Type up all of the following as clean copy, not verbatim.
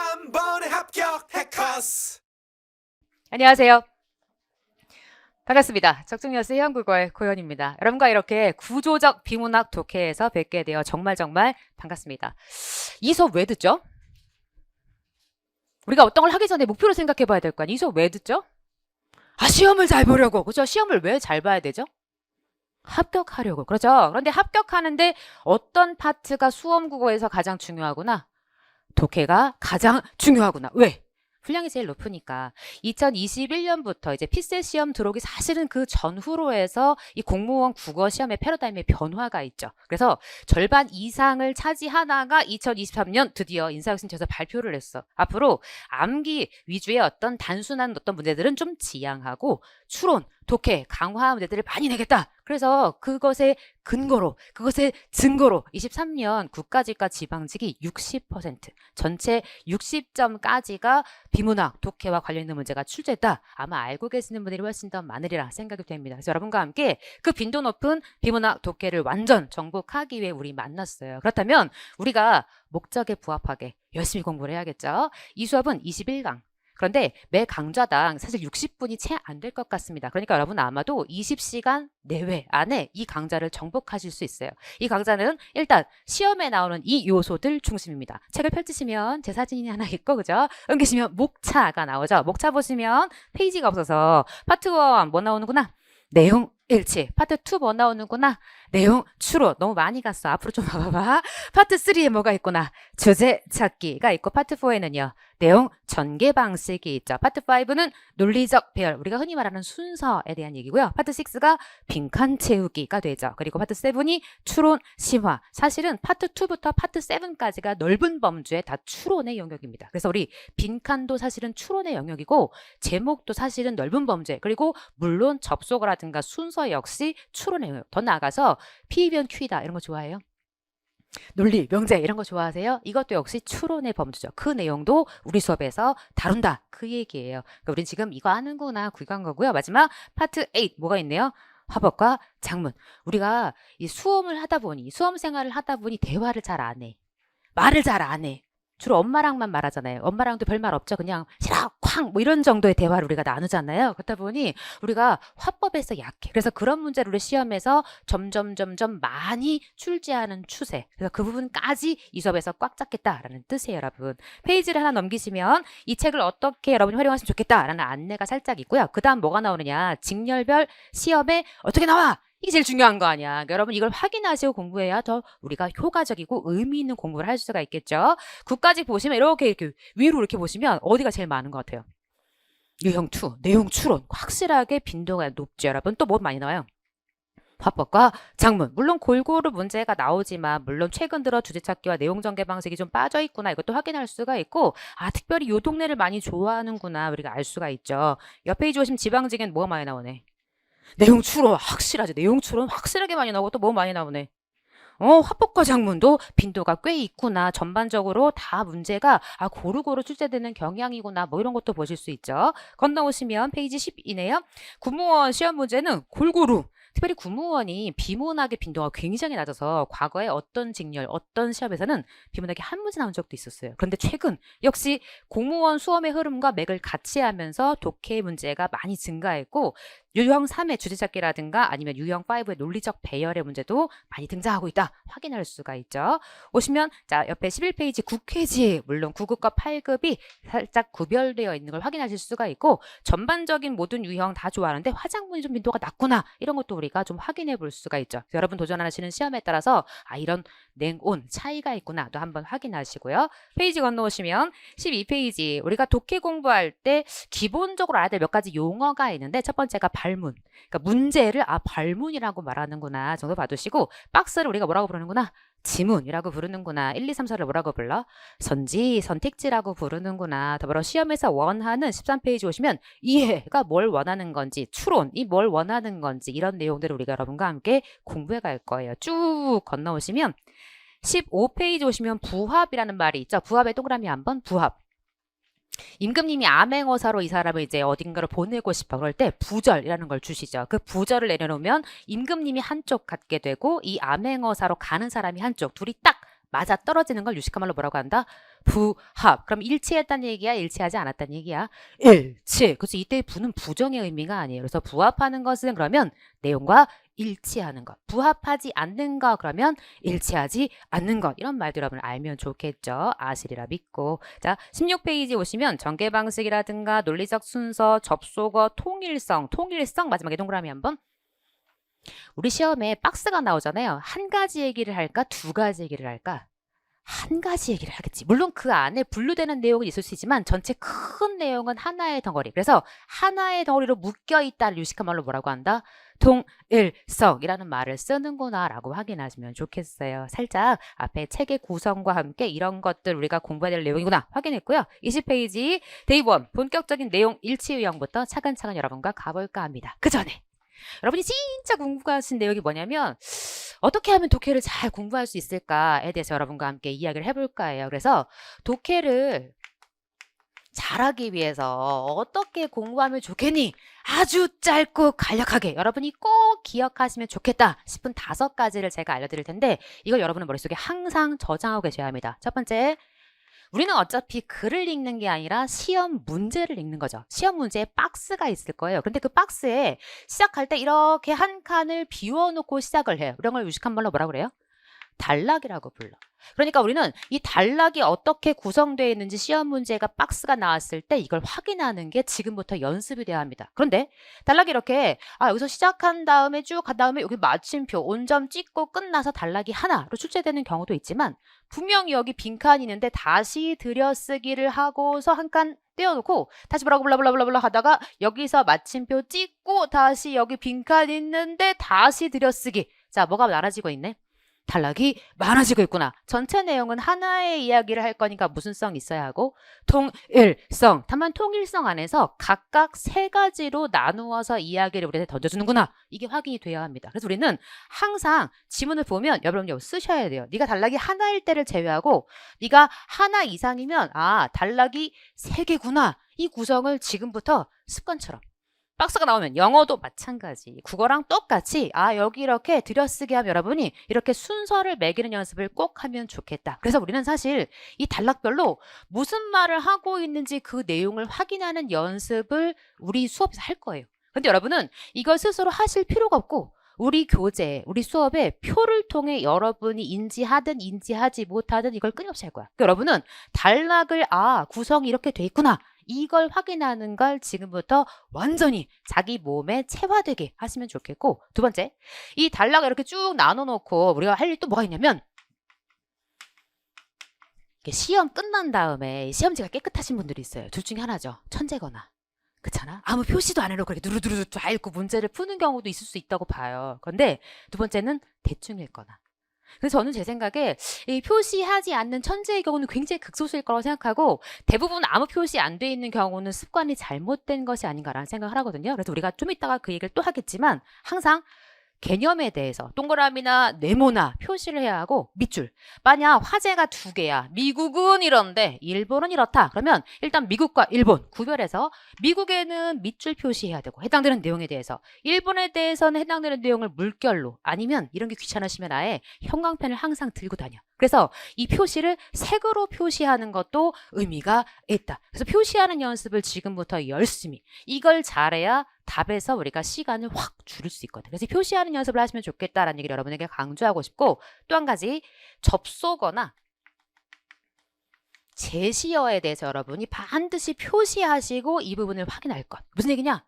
한 번에 합격 해커스. 안녕하세요. 반갑습니다. 적중여수 해양국어의 고현입니다. 여러분과 이렇게 구조적 비문학 독해에서 뵙게 되어 정말 반갑습니다. 이 수업 왜 듣죠? 우리가 어떤 걸 하기 전에 목표를 생각해 봐야 될 거 아니에요? 이 수업 왜 듣죠? 시험을 잘 보려고. 그죠? 시험을 왜 잘 봐야 되죠? 합격하려고. 그렇죠? 그런데 합격하는데 어떤 파트가 수험국어에서 가장 중요하구나? 독해가 가장 중요하구나. 왜? 분량이 제일 높으니까. 2021년부터 이제 피셋 시험 들어오기 사실은 그 전후로 해서 이 공무원 국어 시험의 패러다임의 변화가 있죠. 그래서 절반 이상을 차지하다가 2023년 드디어 인사혁신처에서 발표를 했어. 앞으로 암기 위주의 어떤 단순한 어떤 문제들은 좀 지양하고 추론, 독해, 강화 문제들을 많이 내겠다. 그래서 그것의 근거로, 그것의 증거로 23년 국가직과 지방직이 60%, 전체 60점까지가 비문학, 독해와 관련 있는 문제가 출제했다. 아마 알고 계시는 분들이 훨씬 더 많으리라 생각이 됩니다. 그래서 여러분과 함께 그 빈도 높은 비문학, 독해를 완전 정복하기 위해 우리 만났어요. 그렇다면 우리가 목적에 부합하게 열심히 공부를 해야겠죠. 이 수업은 21강. 그런데 매 강좌당 사실 60분이 채 안 될 것 같습니다. 그러니까 여러분 아마도 20시간 내외 안에 이 강좌를 정복하실 수 있어요. 이 강좌는 일단 시험에 나오는 이 요소들 중심입니다. 책을 펼치시면 제 사진이 하나 있고, 그죠? 옮기시면 목차가 나오죠. 목차 보시면 페이지가 없어서 파트 1 뭐 나오는구나? 내용 일치. 파트 2 뭐 나오는구나? 내용 추론. 너무 많이 갔어. 앞으로 좀 봐봐봐. 파트 3에 뭐가 있구나? 주제 찾기가 있고, 파트 4에는요. 내용 전개 방식이 있죠. 파트 5는 논리적 배열. 우리가 흔히 말하는 순서에 대한 얘기고요. 파트 6가 빈칸 채우기가 되죠. 그리고 파트 7이 추론, 심화. 사실은 파트 2부터 파트 7까지가 넓은 범주의 다 추론의 영역입니다. 그래서 우리 빈칸도 사실은 추론의 영역이고, 제목도 사실은 넓은 범죄. 그리고 물론 접속어라든가 순서 역시 추론의 영역. 더 나아가서 P변 Q이다 이런 거 좋아해요? 논리, 명제 이런 거 좋아하세요? 이것도 역시 추론의 범주죠. 그 내용도 우리 수업에서 다룬다. 그 얘기예요. 그러니까 우린 지금 이거 하는구나 구간 거고요. 마지막 파트 8 뭐가 있네요? 화법과 작문. 우리가 이 수험 생활을 하다 보니 대화를 잘 안 해. 말을 잘 안 해. 주로 엄마랑만 말하잖아요. 엄마랑도 별말 없죠. 그냥 싫어, 쾅! 뭐 이런 정도의 대화를 우리가 나누잖아요. 그렇다 보니 우리가 화법에서 약해. 그래서 그런 문제를 우리 시험에서 점점 많이 출제하는 추세. 그래서 그 부분까지 이 수업에서 꽉 잡겠다라는 뜻이에요, 여러분. 페이지를 하나 넘기시면 이 책을 어떻게 여러분이 활용하시면 좋겠다라는 안내가 살짝 있고요. 그 다음 뭐가 나오느냐. 직렬별 시험에 어떻게 나와? 이게 제일 중요한 거 아니야. 그러니까 여러분 이걸 확인하시고 공부해야 더 우리가 효과적이고 의미 있는 공부를 할 수가 있겠죠. 국까지 보시면 이렇게 위로 이렇게 보시면 어디가 제일 많은 것 같아요? 유형 2, 내용 추론. 확실하게 빈도가 높죠, 여러분. 또 뭐 많이 나와요? 화법과 작문. 물론 골고루 문제가 나오지만 물론 최근 들어 주제찾기와 내용 전개 방식이 좀 빠져 있구나. 이것도 확인할 수가 있고, 특별히 요 동네를 많이 좋아하는구나. 우리가 알 수가 있죠. 옆 페이지 오시면 지방직엔 뭐가 많이 나오네? 내용 추론 확실하지. 내용 추론 확실하게 많이 나오고 또 뭐 많이 나오네. 화법과 작문도 빈도가 꽤 있구나. 전반적으로 다 문제가 고루고루 출제되는 경향이구나. 뭐 이런 것도 보실 수 있죠. 건너오시면 페이지 10이네요. 구무원 시험 문제는 골고루. 특별히 구무원이 비문학의 빈도가 굉장히 낮아서 과거에 어떤 직렬, 어떤 시험에서는 비문학이 한 문제 나온 적도 있었어요. 그런데 최근 역시 공무원 수험의 흐름과 맥을 같이 하면서 독해 문제가 많이 증가했고, 유형 3의 주제찾기라든가 아니면 유형 5의 논리적 배열의 문제도 많이 등장하고 있다. 확인할 수가 있죠. 오시면 자 옆에 11페이지 국회지, 물론 9급과 8급이 살짝 구별되어 있는 걸 확인하실 수가 있고, 전반적인 모든 유형 다 좋아하는데 화작문이 좀 빈도가 낮구나. 이런 것도 우리가 좀 확인해 볼 수가 있죠. 여러분 도전하시는 시험에 따라서 이런 냉온 차이가 있구나. 또 한번 확인하시고요. 페이지 건너오시면 12페이지. 우리가 독해 공부할 때 기본적으로 알아야 될 몇 가지 용어가 있는데, 첫 번째가 발문. 그러니까 문제를 발문이라고 말하는구나 정도 봐두시고, 박스를 우리가 뭐라고 부르는구나? 지문이라고 부르는구나. 1, 2, 3, 4를 뭐라고 불러? 선지, 선택지라고 부르는구나. 더불어 시험에서 원하는 13페이지 오시면 이해가 뭘 원하는 건지, 추론이 뭘 원하는 건지, 이런 내용들을 우리가 여러분과 함께 공부해 갈 거예요. 쭉 건너오시면 15페이지 오시면 부합이라는 말이 있죠. 부합의 동그라미 한번 부합. 임금님이 암행어사로 이 사람을 이제 어딘가로 보내고 싶어. 그럴 때 부절이라는 걸 주시죠. 그 부절을 내려놓으면 임금님이 한쪽 갖게 되고 이 암행어사로 가는 사람이 한쪽, 둘이 딱 맞아 떨어지는 걸 유식한 말로 뭐라고 한다? 부합. 그럼 일치했다는 얘기야? 일치하지 않았다는 얘기야? 일치. 그래서 이때 부는 부정의 의미가 아니에요. 그래서 부합하는 것은 그러면 내용과 일치하는 것. 부합하지 않는 것 그러면 일치하지 않는 것. 이런 말들 여러분 알면 좋겠죠. 아시리라 믿고. 자, 16페이지 오시면 전개 방식이라든가 논리적 순서, 접속어, 통일성 마지막에 동그라미 한번. 우리 시험에 박스가 나오잖아요. 한 가지 얘기를 할까? 두 가지 얘기를 할까? 한 가지 얘기를 하겠지. 물론 그 안에 분류되는 내용은 있을 수 있지만 전체 큰 내용은 하나의 덩어리. 그래서 하나의 덩어리로 묶여있다를 유식한 말로 뭐라고 한다? 통일성이라는 말을 쓰는구나 라고 확인하시면 좋겠어요. 살짝 앞에 책의 구성과 함께 이런 것들 우리가 공부해야 될 내용이구나 확인했고요. 20페이지 데이 1 본격적인 내용 일치 유형부터 차근차근 여러분과 가볼까 합니다. 그 전에 여러분이 진짜 궁금하신 내용이 뭐냐면 어떻게 하면 독해를 잘 공부할 수 있을까에 대해서 여러분과 함께 이야기를 해볼까 해요. 그래서 독해를 잘하기 위해서 어떻게 공부하면 좋겠니? 아주 짧고 간략하게 여러분이 꼭 기억하시면 좋겠다 싶은 5가지를 제가 알려드릴 텐데 이걸 여러분의 머릿속에 항상 저장하고 계셔야 합니다. 첫 번째, 우리는 어차피 글을 읽는 게 아니라 시험 문제를 읽는 거죠. 시험 문제에 박스가 있을 거예요. 그런데 그 박스에 시작할 때 이렇게 한 칸을 비워놓고 시작을 해요. 이런 걸 유식한 말로 뭐라고 그래요? 단락이라고 불러. 그러니까 우리는 이 단락이 어떻게 구성되어 있는지 시험 문제가 박스가 나왔을 때 이걸 확인하는 게 지금부터 연습이 돼야 합니다. 그런데 단락이 이렇게 여기서 시작한 다음에 쭉 간 다음에 여기 마침표 온점 찍고 끝나서 단락이 하나로 출제되는 경우도 있지만 분명히 여기 빈칸이 있는데 다시 들여쓰기를 하고서 한 칸 떼어놓고 다시 뭐라고 블라블라블라블라 하다가 여기서 마침표 찍고 다시 여기 빈칸 있는데 다시 들여쓰기. 자, 뭐가 많아지고 있네? 단락이 많아지고 있구나. 전체 내용은 하나의 이야기를 할 거니까 무슨 성이 있어야 하고 통일성. 다만 통일성 안에서 각각 3가지로 나누어서 이야기를 우리한테 던져주는구나. 이게 확인이 돼야 합니다. 그래서 우리는 항상 지문을 보면 여러분 이거 쓰셔야 돼요. 네가 단락이 하나일 때를 제외하고 네가 하나 이상이면 단락이 3개구나. 이 구성을 지금부터 습관처럼 박스가 나오면 영어도 마찬가지. 국어랑 똑같이 여기 이렇게 들여쓰기 하면 여러분이 이렇게 순서를 매기는 연습을 꼭 하면 좋겠다. 그래서 우리는 사실 이 단락별로 무슨 말을 하고 있는지 그 내용을 확인하는 연습을 우리 수업에서 할 거예요. 근데 여러분은 이걸 스스로 하실 필요가 없고 우리 교재, 우리 수업에 표를 통해 여러분이 인지하든 인지하지 못하든 이걸 끊임없이 할 거야. 그러니까 여러분은 단락을 구성이 이렇게 돼 있구나. 이걸 확인하는 걸 지금부터 완전히 자기 몸에 체화되게 하시면 좋겠고, 두 번째, 이 단락을 이렇게 쭉 나눠놓고 우리가 할 일 또 뭐가 있냐면 시험 끝난 다음에 시험지가 깨끗하신 분들이 있어요. 둘 중에 하나죠. 천재거나. 그렇잖아? 아무 표시도 안 해놓고 이렇게 누르누르 다 읽고 문제를 푸는 경우도 있을 수 있다고 봐요. 그런데 두 번째는 대충 읽거나. 그래서 저는 제 생각에 이 표시하지 않는 천재의 경우는 굉장히 극소수일 거라고 생각하고 대부분 아무 표시 안 돼 있는 경우는 습관이 잘못된 것이 아닌가라는 생각을 하거든요. 그래서 우리가 좀 이따가 그 얘기를 또 하겠지만 항상 개념에 대해서 동그라미나 네모나 표시를 해야 하고 밑줄. 만약 화제가 2개야. 미국은 이런데 일본은 이렇다. 그러면 일단 미국과 일본 구별해서 미국에는 밑줄 표시해야 되고 해당되는 내용에 대해서 일본에 대해서는 해당되는 내용을 물결로 아니면 이런 게 귀찮으시면 아예 형광펜을 항상 들고 다녀. 그래서 이 표시를 색으로 표시하는 것도 의미가 있다. 그래서 표시하는 연습을 지금부터 열심히 이걸 잘해야 답에서 우리가 시간을 확 줄일 수 있거든. 그래서 표시하는 연습을 하시면 좋겠다라는 얘기를 여러분에게 강조하고 싶고 또 한 가지 접속어나 제시어에 대해서 여러분이 반드시 표시하시고 이 부분을 확인할 것. 무슨 얘기냐?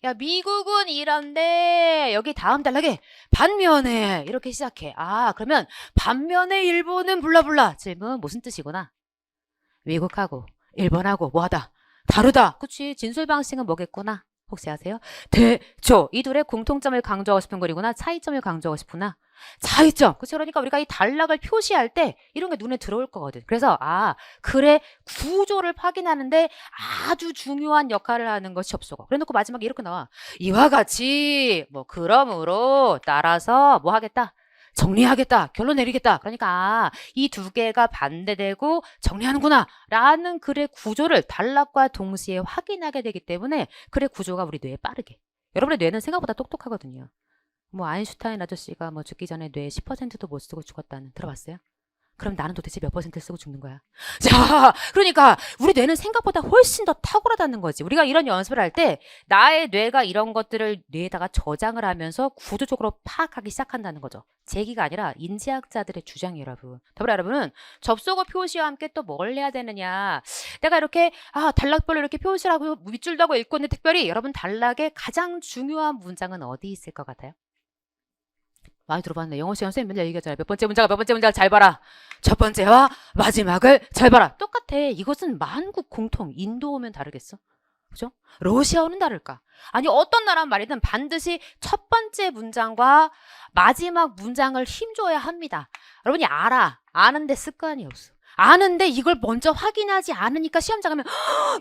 야, 미국은 이런데 여기 다음 단락에 반면에 이렇게 시작해. 그러면 반면에 일본은 블라블라. 질문 무슨 뜻이구나? 미국하고 일본하고 뭐하다? 다르다. 그치? 진술 방식은 뭐겠구나? 혹시 아세요? 대조. 이 둘의 공통점을 강조하고 싶은 거리구나. 차이점을 강조하고 싶구나. 차이점. 그치? 그러니까 우리가 이 단락을 표시할 때 이런 게 눈에 들어올 거거든. 그래서 글의 구조를 확인하는데 아주 중요한 역할을 하는 것이 접속어. 그래 놓고 마지막에 이렇게 나와. 이와 같이 그러므로 따라서 뭐 하겠다? 정리하겠다. 결론 내리겠다. 그러니까 이 2개가 반대되고 정리하는구나 라는 글의 구조를 단락과 동시에 확인하게 되기 때문에 글의 구조가 우리 뇌에 빠르게. 여러분의 뇌는 생각보다 똑똑하거든요. 아인슈타인 아저씨가 죽기 전에 뇌 10%도 못 쓰고 죽었다는 들어봤어요? 그럼 나는 도대체 몇 퍼센트를 쓰고 죽는 거야? 자, 그러니까 우리 뇌는 생각보다 훨씬 더 탁월하다는 거지. 우리가 이런 연습을 할 때 나의 뇌가 이런 것들을 뇌에다가 저장을 하면서 구조적으로 파악하기 시작한다는 거죠. 제 얘기가 아니라 인지학자들의 주장이에요, 여러분. 더불어 여러분은 접속어 표시와 함께 또 뭘 해야 되느냐. 내가 이렇게 단락별로 이렇게 표시를 하고 밑줄도 하고 읽고 있는데 특별히 여러분 단락의 가장 중요한 문장은 어디 있을 것 같아요? 많이 들어봤네. 영어 시간 선생님 맨날 얘기하잖아요. 몇 번째 문장을 잘 봐라. 첫 번째와 마지막을 잘 봐라. 똑같아. 이것은 만국 공통. 인도 오면 다르겠어? 그죠? 러시아어는 다를까? 아니 어떤 나라 말이든 반드시 첫 번째 문장과 마지막 문장을 힘줘야 합니다. 여러분이 아는데 습관이 없어. 아는데 이걸 먼저 확인하지 않으니까 시험장 가면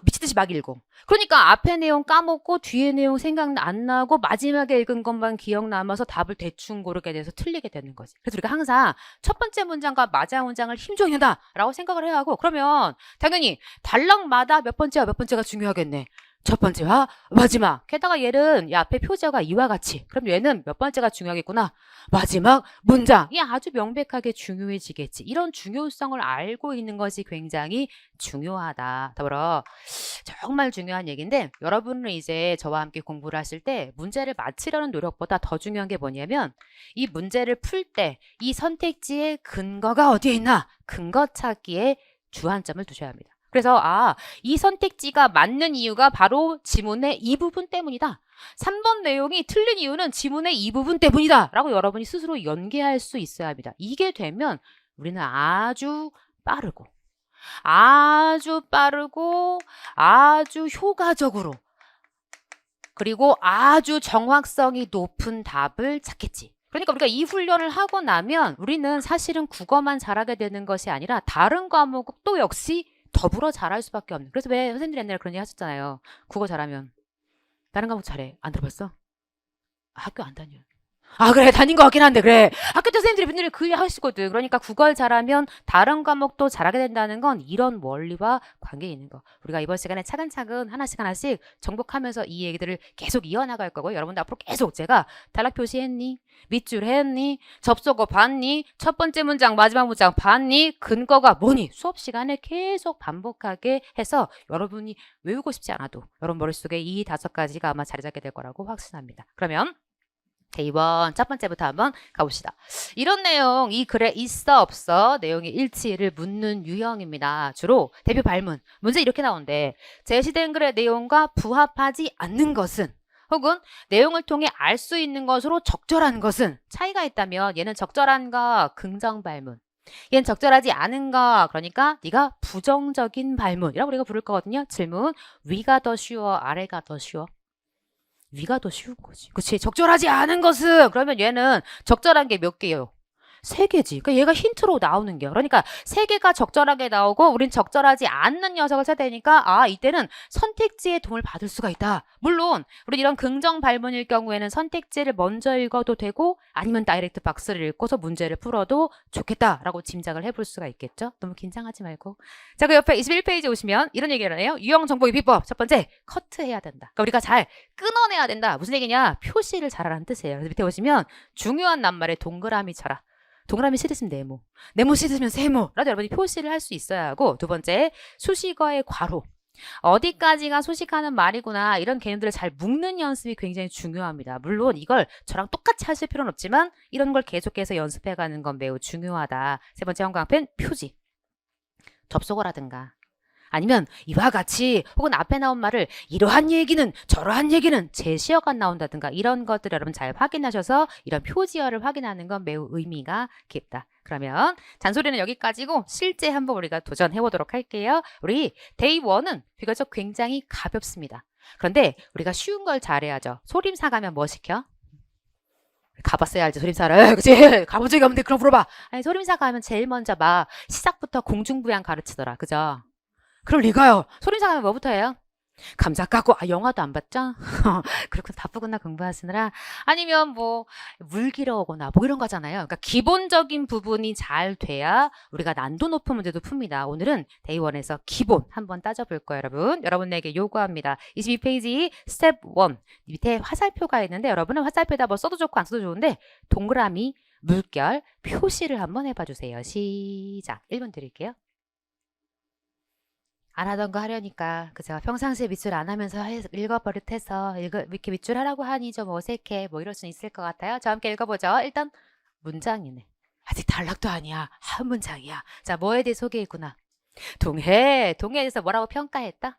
미치듯이 막 읽어. 그러니까 앞에 내용 까먹고 뒤에 내용 생각 안 나고 마지막에 읽은 것만 기억 남아서 답을 대충 고르게 돼서 틀리게 되는 거지. 그래서 우리가 항상 첫 번째 문장과 마지막 문장을 힘줘야 된다라고 생각을 해야 하고, 그러면 당연히 단락마다 몇 번째와 몇 번째가 중요하겠네. 첫 번째와 마지막. 게다가 얘는 앞에 표제가 이와 같이. 그럼 얘는 몇 번째가 중요하겠구나. 마지막 문장. 이 아주 명백하게 중요해지겠지. 이런 중요성을 알고 있는 것이 굉장히 중요하다. 더불어 정말 중요한 얘기인데, 여러분은 이제 저와 함께 공부를 하실 때 문제를 맞히려는 노력보다 더 중요한 게 뭐냐면 이 문제를 풀 때 이 선택지의 근거가 어디에 있나? 근거 찾기에 주안점을 두셔야 합니다. 그래서 이 선택지가 맞는 이유가 바로 지문의 이 부분 때문이다. 3번 내용이 틀린 이유는 지문의 이 부분 때문이다 라고 여러분이 스스로 연계할 수 있어야 합니다. 이게 되면 우리는 아주 빠르고 아주 효과적으로 그리고 아주 정확성이 높은 답을 찾겠지. 그러니까 우리가 이 훈련을 하고 나면 우리는 사실은 국어만 잘하게 되는 것이 아니라 다른 과목도 역시 더불어 잘할 수밖에 없는. 그래서 왜 선생님들이 옛날에 그런 얘기 하셨잖아요. 국어 잘하면 다른 과목 잘해. 안 들어봤어? 학교 안 다녀. 그래 다닌 것 같긴 한데 그래. 학교 때 선생님들이 맨날 그 얘기 하시거든. 그러니까 국어를 잘하면 다른 과목도 잘하게 된다는 건 이런 원리와 관계 있는 거. 우리가 이번 시간에 차근차근 하나씩 정복하면서 이 얘기들을 계속 이어나갈 거고, 여러분들 앞으로 계속 제가 단락 표시했니? 밑줄 했니? 접속어 봤니? 첫 번째 문장 마지막 문장 봤니? 근거가 뭐니? 수업 시간에 계속 반복하게 해서 여러분이 외우고 싶지 않아도 여러분 머릿속에 이 5가지가 아마 자리 잡게 될 거라고 확신합니다. 그러면 이번 첫 번째부터 한번 가봅시다. 이런 내용, 이 글에 있어 없어 내용의 일치를 묻는 유형입니다. 주로 대표 발문, 문제 이렇게 나오는데 제시된 글의 내용과 부합하지 않는 것은, 혹은 내용을 통해 알 수 있는 것으로 적절한 것은 차이가 있다면 얘는 적절한가 긍정 발문, 얘는 적절하지 않은가, 그러니까 네가 부정적인 발문이라고 우리가 부를 거거든요. 질문, 위가 더 쉬워 아래가 더 쉬워? 위가 더 쉬운 거지. 그치? 적절하지 않은 것은, 그러면 얘는 적절한 게 몇 개예요? 3개지. 그러니까 얘가 힌트로 나오는 게. 그러니까 3개가 적절하게 나오고 우린 적절하지 않는 녀석을 찾아야 되니까 이때는 선택지의 도움을 받을 수가 있다. 물론 우리 이런 긍정 발문일 경우에는 선택지를 먼저 읽어도 되고 아니면 다이렉트 박스를 읽고서 문제를 풀어도 좋겠다라고 짐작을 해볼 수가 있겠죠. 너무 긴장하지 말고. 자, 그 옆에 21페이지 오시면 이런 얘기를 해요. 유형 정보의 비법. 첫 번째, 커트해야 된다. 그러니까 우리가 잘 끊어내야 된다. 무슨 얘기냐? 표시를 잘하라는 뜻이에요. 그래서 밑에 보시면 중요한 낱말에 동그라미 쳐라. 동그라미 싫으시면 네모, 네모 싫으면 세모라도 여러분이 표시를 할 수 있어야 하고, 두 번째, 수식어의 괄호. 어디까지가 수식하는 말이구나, 이런 개념들을 잘 묶는 연습이 굉장히 중요합니다. 물론 이걸 저랑 똑같이 하실 필요는 없지만 이런 걸 계속해서 연습해가는 건 매우 중요하다. 세 번째 형광펜, 표지. 접속어라든가 아니면 이와 같이, 혹은 앞에 나온 말을 이러한 얘기는 저러한 얘기는 제시어가 나온다든가 이런 것들 여러분 잘 확인하셔서 이런 표지어를 확인하는 건 매우 의미가 깊다. 그러면 잔소리는 여기까지고 실제 한번 우리가 도전해 보도록 할게요. 우리 데이 1은 비교적 굉장히 가볍습니다. 그런데 우리가 쉬운 걸 잘해야죠. 소림사 가면 뭐 시켜? 가봤어야 알지, 소림사를. 그치? 가본 적이 없는데 그럼 물어봐. 아니, 소림사 가면 제일 먼저 막 시작부터 공중부양 가르치더라. 그죠? 그럼 리가요. 소림사 가면 뭐부터 해요? 감자 깎고, 영화도 안 봤죠? 그렇군, 바쁘구나 공부하시느라. 아니면 뭐 물 길어오거나 뭐 이런 거잖아요. 그러니까 기본적인 부분이 잘 돼야 우리가 난도 높은 문제도 풉니다. 오늘은 데이 1에서 기본 한번 따져볼 거예요, 여러분. 여러분에게 요구합니다. 22페이지 스텝 1 밑에 화살표가 있는데, 여러분은 화살표에다 뭐 써도 좋고 안 써도 좋은데 동그라미 물결 표시를 한번 해봐 주세요. 시작. 1분 드릴게요. 안 하던 거 하려니까 그죠? 평상시에 밑줄 안 하면서 읽어버릇해서 이렇게 밑줄 하라고 하니 좀 어색해. 뭐 이럴 수 있을 것 같아요. 자, 함께 읽어보죠. 일단 문장이네. 아직 단락도 아니야. 한 문장이야. 자, 뭐에 대해 소개했구나. 동해에 대해서 뭐라고 평가했다?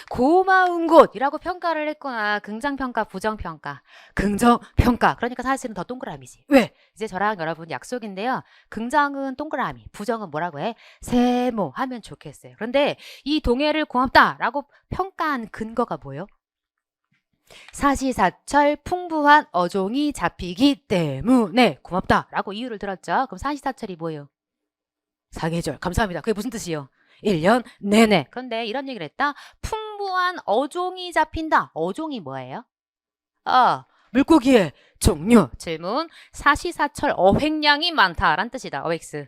고마운 곳이라고 평가를 했구나. 긍정평가, 부정평가. 긍정평가. 그러니까 사실은 더 동그라미지. 왜? 이제 저랑 여러분 약속인데요. 긍정은 동그라미, 부정은 뭐라고 해? 세모 하면 좋겠어요. 그런데 이 동해를 고맙다라고 평가한 근거가 뭐예요? 사시사철 풍부한 어종이 잡히기 때문에 고맙다라고 이유를 들었죠. 그럼 사시사철이 뭐예요? 사계절. 감사합니다. 그게 무슨 뜻이요? 1년 내내. 그런데 이런 얘기를 했다. 풍부한 어종이 잡힌다. 어종이 뭐예요? 물고기의 종류. 질문. 사시사철 어획량이 많다란 뜻이다. 어획스.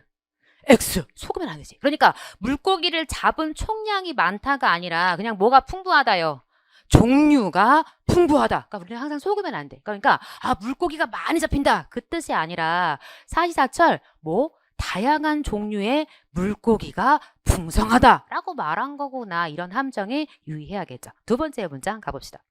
X. 속으면 안 되지. 그러니까 물고기를 잡은 총량이 많다가 아니라 그냥 뭐가 풍부하다요. 종류가 풍부하다. 그러니까 우리는 항상 속으면 안 돼. 그러니까 물고기가 많이 잡힌다. 그 뜻이 아니라 사시사철 다양한 종류의 물고기가 풍성하다라고 말한 거구나. 이런 함정에 유의해야겠죠. 두 번째 문장 가봅시다.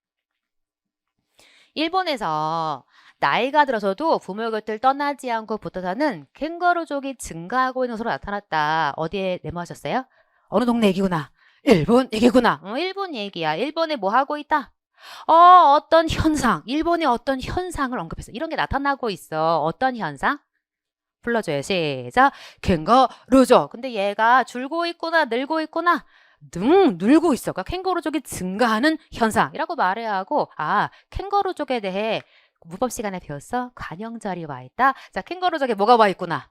일본에서 나이가 들어서도 부모 곁을 떠나지 않고 붙어 사는 캥거루족이 증가하고 있는 것으로 나타났다. 어디에 메모하셨어요? 어느 동네 얘기구나. 일본 얘기구나. 일본 얘기야. 일본에 뭐 하고 있다? 어떤 현상. 일본의 어떤 현상을 언급했어. 이런 게 나타나고 있어. 어떤 현상? 불러줘요. 시작. 캥거루족. 근데 얘가 줄고 있구나, 늘고 있구나. 늘고 있어. 그러니까 캥거루족이 증가하는 현상이라고 말해야 하고, 캥거루족에 대해 문법 시간에 배웠어? 관형절이 와 있다. 자, 캥거루족에 뭐가 와 있구나?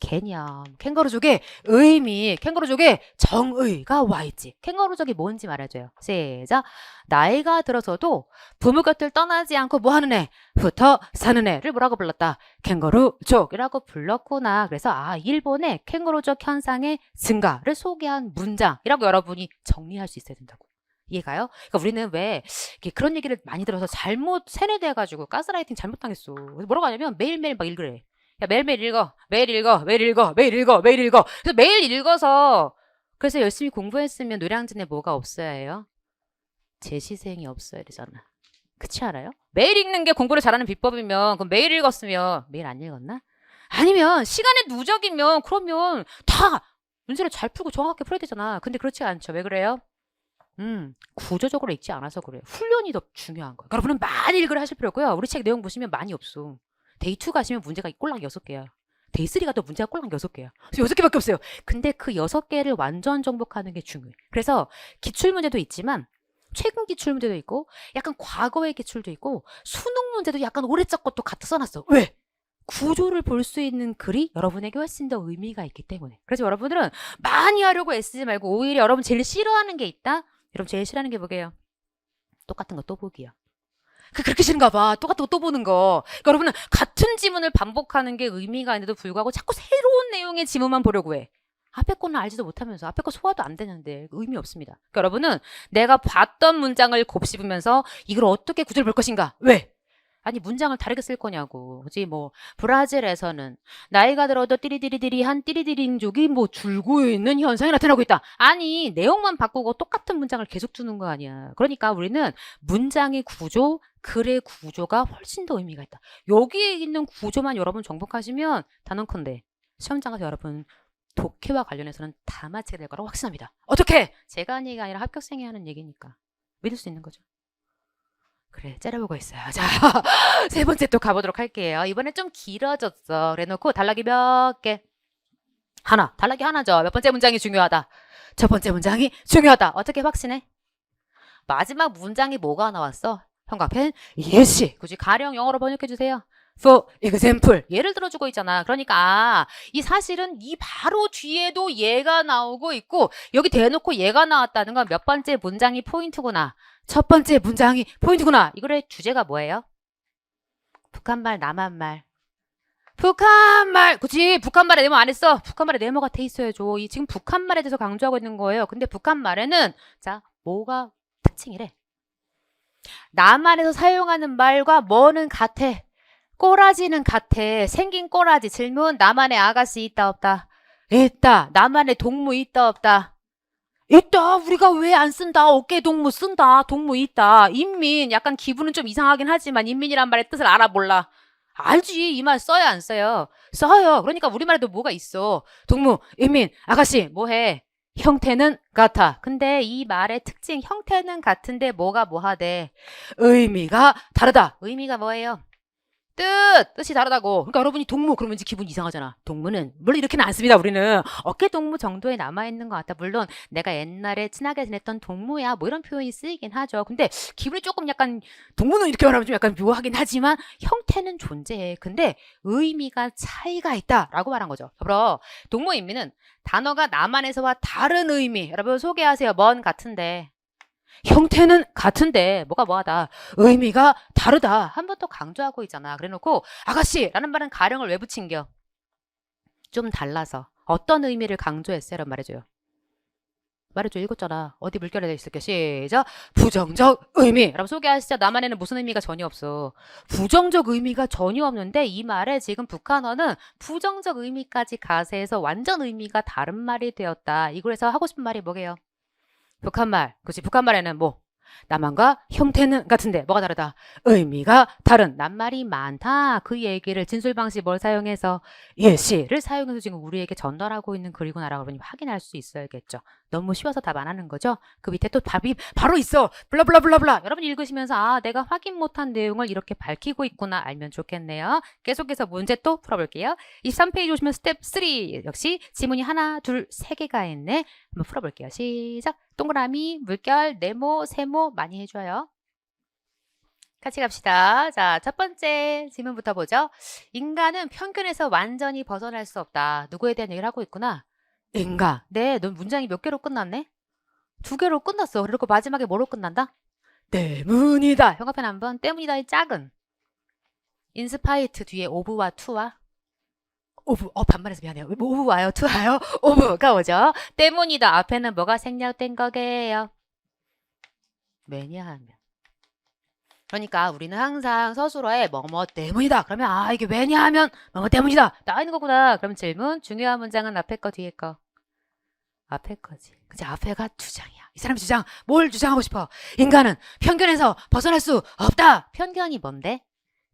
개념. 캥거루족의 의미, 캥거루족의 정의가 와 있지. 캥거루족이 뭔지 말해줘요. 시작. 나이가 들어서도 부모 곁을 떠나지 않고 뭐 하는 애? 붙어 사는 애를 뭐라고 불렀다? 캥거루족이라고 불렀구나. 그래서 일본의 캥거루족 현상의 증가를 소개한 문장이라고 여러분이 정리할 수 있어야 된다고. 이해가요? 그러니까 우리는 왜 그런 얘기를 많이 들어서 잘못 세뇌돼가지고 가스라이팅 잘못당했어. 뭐라고 하냐면 매일매일 막 읽으래. 야, 매일매일 읽어. 매일 읽어. 매일 읽어. 매일 읽어. 매일 읽어. 그래서 매일 읽어서 그래서 열심히 공부했으면 노량진에 뭐가 없어야 해요? 제시생이 없어야 되잖아. 그렇지 않아요? 매일 읽는 게 공부를 잘하는 비법이면 그럼 매일 읽었으면 매일 안 읽었나? 아니면 시간의 누적이면 그러면 다 문제를 잘 풀고 정확하게 풀어야 되잖아. 근데 그렇지 않죠. 왜 그래요? 구조적으로 읽지 않아서 그래요. 훈련이 더 중요한 거예요. 여러분은 많이 읽으려 하실 필요 없고요. 우리 책 내용 보시면 많이 없어. 데이 2 가시면 문제가 꼴랑 6개야. 데이 3 가도 문제가 꼴랑 6개야. 그래서 6개밖에 없어요. 근데 그 6개를 완전 정복하는 게 중요해. 그래서 기출문제도 있지만 최근 기출문제도 있고 약간 과거의 기출도 있고 수능 문제도 약간 오래적 것도 갖다 써놨어. 왜? 구조를 볼 수 있는 글이 여러분에게 훨씬 더 의미가 있기 때문에. 그래서 여러분들은 많이 하려고 애쓰지 말고 오히려 여러분 제일 싫어하는 게 있다? 여러분 제일 싫어하는 게 뭐게요? 똑같은 거 또 보기야. 그렇게 싫은가 봐. 똑같은 거 또 보는 거. 그러니까 여러분은 같은 지문을 반복하는 게 의미가 있는데도 불구하고 자꾸 새로운 내용의 지문만 보려고 해. 앞에 거는 알지도 못하면서 앞에 거 소화도 안 되는데 의미 없습니다. 그러니까 여러분은 내가 봤던 문장을 곱씹으면서 이걸 어떻게 구조를 볼 것인가? 왜? 아니 문장을 다르게 쓸 거냐고. 그지? 브라질에서는 나이가 들어도 띠리디리디리한 띠리디링족이 줄고 있는 현상이 나타나고 있다. 아니 내용만 바꾸고 똑같은 문장을 계속 두는 거 아니야. 그러니까 우리는 문장의 구조, 글의 구조가 훨씬 더 의미가 있다. 여기에 있는 구조만 여러분 정복하시면 단언컨대 시험장 가서 여러분 독해와 관련해서는 다 맞히게 될 거라고 확신합니다. 어떻게? 제가 하는 얘기가 아니라 합격생이 하는 얘기니까 믿을 수 있는 거죠. 그래, 째려보고 있어요. 자, 세 번째 또 가보도록 할게요. 이번엔 좀 길어졌어. 그래 놓고 단락이 몇 개? 하나. 단락이 하나죠. 몇 번째 문장이 중요하다? 첫 번째 문장이 중요하다. 어떻게 확신해? 마지막 문장이 뭐가 나왔어? 형광펜 예시. 굳이 가령 영어로 번역해 주세요. For example. 예를 들어주고 있잖아. 그러니까 이 사실은 이 바로 뒤에도 얘가 나오고 있고 여기 대놓고 얘가 나왔다는 건 몇 번째 문장이 포인트구나. 첫 번째 문장이 포인트구나. 이거의 주제가 뭐예요? 북한말, 남한말. 북한말. 그치? 북한말에 네모 안 했어. 북한말에 네모가 돼 있어야죠. 지금 북한말에 대해서 강조하고 있는 거예요. 근데 북한말에는 자 뭐가 특징이래? 남한에서 사용하는 말과 뭐는 같아? 꼬라지는 같아. 생긴 꼬라지. 질문. 나만의 아가씨 있다 없다? 있다. 나만의 동무 있다 없다? 있다. 우리가 왜 안 쓴다. 어깨 동무 쓴다. 동무 있다. 인민. 약간 기분은 좀 이상하긴 하지만 인민이란 말의 뜻을 알아 몰라? 알지. 이 말 써요 안 써요? 써요. 그러니까 우리말에도 뭐가 있어. 동무, 인민, 아가씨 뭐해? 형태는 같아. 근데 이 말의 특징 형태는 같은데 뭐가 뭐하대? 의미가 다르다. 의미가 뭐예요? 뜻이 다르다고. 그러니까 여러분이 동무 그러면 이제 기분 이상하잖아. 동무는 물론 이렇게는 안 씁니다. 우리는 어깨 동무 정도에 남아있는 것 같다. 물론 내가 옛날에 친하게 지냈던 동무야 뭐 이런 표현이 쓰이긴 하죠. 근데 기분이 조금 약간 동무는 이렇게 말하면 좀 약간 묘하긴 하지만 형태는 존재해. 근데 의미가 차이가 있다라고 말한 거죠. 여러분 동무 의미는 단어가 남한에서와 다른 의미. 여러분 소개하세요. 뭔 같은데. 형태는 같은데 뭐가 뭐하다. 의미가 다르다. 한 번 더 강조하고 있잖아. 그래놓고 아가씨라는 말은 가령을 왜 붙인겨? 좀 달라서. 어떤 의미를 강조했어요? 라고 말해줘요. 말해줘. 읽었잖아. 어디 물결에 있을게. 시작. 부정적 의미. 라고 소개하시죠. 남한에는 무슨 의미가 전혀 없어. 부정적 의미가 전혀 없는데 이 말에 지금 북한어는 부정적 의미까지 가세해서 완전 의미가 다른 말이 되었다. 이거에서 하고 싶은 말이 뭐게요? 북한말. 그치. 북한말에는 뭐 남한과 형태는 같은데 뭐가 다르다? 의미가 다른. 낱말이 많다. 그 얘기를 진술 방식 뭘 사용해서 예시를 사용해서 지금 우리에게 전달하고 있는 글이구나라고 여러분이 확인할 수 있어야겠죠. 너무 쉬워서 답 안 하는 거죠? 그 밑에 또 답이 바로 있어. 블라블라블라블라. 여러분 읽으시면서 아 내가 확인 못한 내용을 이렇게 밝히고 있구나 알면 좋겠네요. 계속해서 문제 또 풀어볼게요. 23페이지 오시면 스텝 3 역시 지문이 하나 둘 세 개가 있네. 한번 풀어볼게요. 시작. 동그라미, 물결, 네모, 세모 많이 해줘요. 같이 갑시다. 자, 첫 번째 질문부터 보죠. 인간은 편견에서 완전히 벗어날 수 없다. 누구에 대한 얘기를 하고 있구나. 인간. 네, 넌 문장이 몇 개로 끝났네? 2개로 끝났어. 그리고 마지막에 뭐로 끝난다? 때문이다. 형광펜 한번. 때문이다의 짝은 인스파이트 뒤에 오브와 투와 오브, 반말해서 미안해요. 오브 와요, 투 와요, 오브가 오죠. 때문이다. 앞에는 뭐가 생략된 거게요? 왜냐하면. 그러니까 우리는 항상 서술어에 뭐뭐 때문이다. 그러면 아 이게 왜냐하면 뭐뭐 때문이다. 나와 있는 거구나. 그럼 질문. 중요한 문장은 앞에 거 뒤에 거. 앞에 거지. 그치 앞에가 주장이야. 이 사람 주장. 뭘 주장하고 싶어? 인간은 편견에서 벗어날 수 없다. 편견이 뭔데?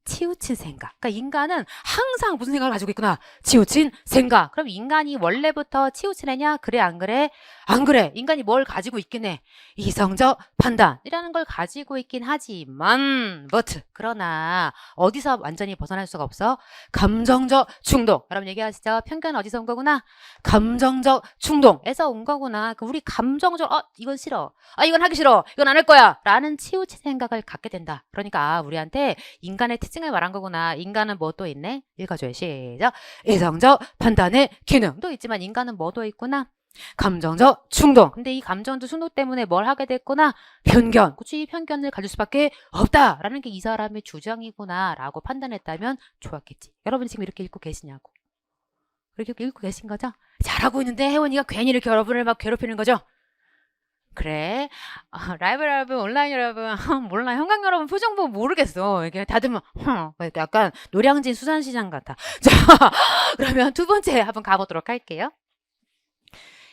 치우친 생각. 그러니까 인간은 항상 무슨 생각을 가지고 있구나. 치우친 생각. 그럼 인간이 원래부터 치우친 애냐? 그래 안 그래? 안 그래. 인간이 뭘 가지고 있긴 해. 이성적 판단이라는 걸 가지고 있긴 하지만 but 그러나 어디서 완전히 벗어날 수가 없어? 감정적 충동. 여러분 얘기하시죠? 편견은 어디서 온 거구나? 감정적 충동에서 온 거구나. 우리 감정적 이건 싫어. 이건 하기 싫어. 이건 안 할 거야. 라는 치우친 생각을 갖게 된다. 그러니까 우리한테 인간의 특징을 말한 거구나. 인간은 뭐 또 있네? 읽어줘요. 시작. 이성적 판단의 기능도 있지만 인간은 뭐도 있구나? 감정적 충동. 근데 이 감정적 충동 때문에 뭘 하게 됐구나? 편견. 그치? 편견을 가질 수밖에 없다라는 게 이 사람의 주장이구나 라고 판단했다면 좋았겠지. 여러분 지금 이렇게 읽고 계시냐고. 이렇게 읽고 계신 거죠? 잘하고 있는데 혜원이가 괜히 이렇게 여러분을 막 괴롭히는 거죠? 그래. 라이브 여러분, 온라인 여러분, 몰라. 형광 여러분 표정 보고 모르겠어. 이게 다들 막, 약간 노량진 수산시장 같아. 자, 그러면 두 번째 한번 가보도록 할게요.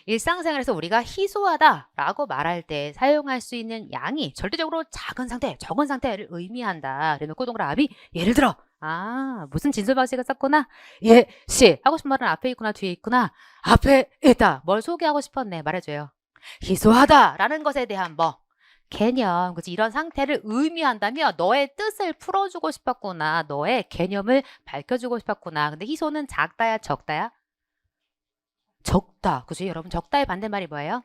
일상생활에서 우리가 희소하다라고 말할 때 사용할 수 있는 양이 절대적으로 작은 상태, 적은 상태를 의미한다. 그래놓고 동그라미 예를 들어 무슨 진술 방식을 썼구나. 예시 하고 싶은 말은 앞에 있구나 뒤에 있구나. 앞에 있다. 뭘 소개하고 싶었네. 말해줘요. 희소하다라는 것에 대한 뭐 개념, 그치? 이런 상태를 의미한다면 너의 뜻을 풀어주고 싶었구나. 너의 개념을 밝혀주고 싶었구나. 근데 희소는 작다야 적다야? 적다. 그치? 여러분 적다의 반대말이 뭐예요?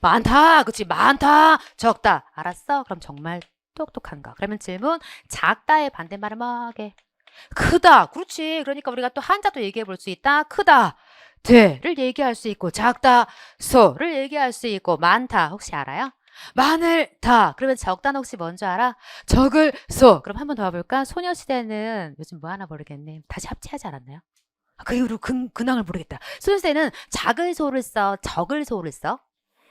많다. 그치? 많다. 적다. 알았어? 그럼 정말 똑똑한가? 그러면 질문. 작다의 반대말은 뭐게? 크다. 그렇지. 그러니까 우리가 또 한자도 얘기해 볼 수 있다. 크다. 대를 얘기할 수 있고 작다. 소를 얘기할 수 있고 많다. 혹시 알아요? 많을다. 그러면 적다는 혹시 뭔지 알아? 적을 소. 그럼 한 번 더 와볼까? 소녀시대는 요즘 뭐 하나 모르겠네. 다시 합체하지 않았나요? 그 이후로 근황을 모르겠다. 소녀시대는 작을 소를 써, 적을 소를 써?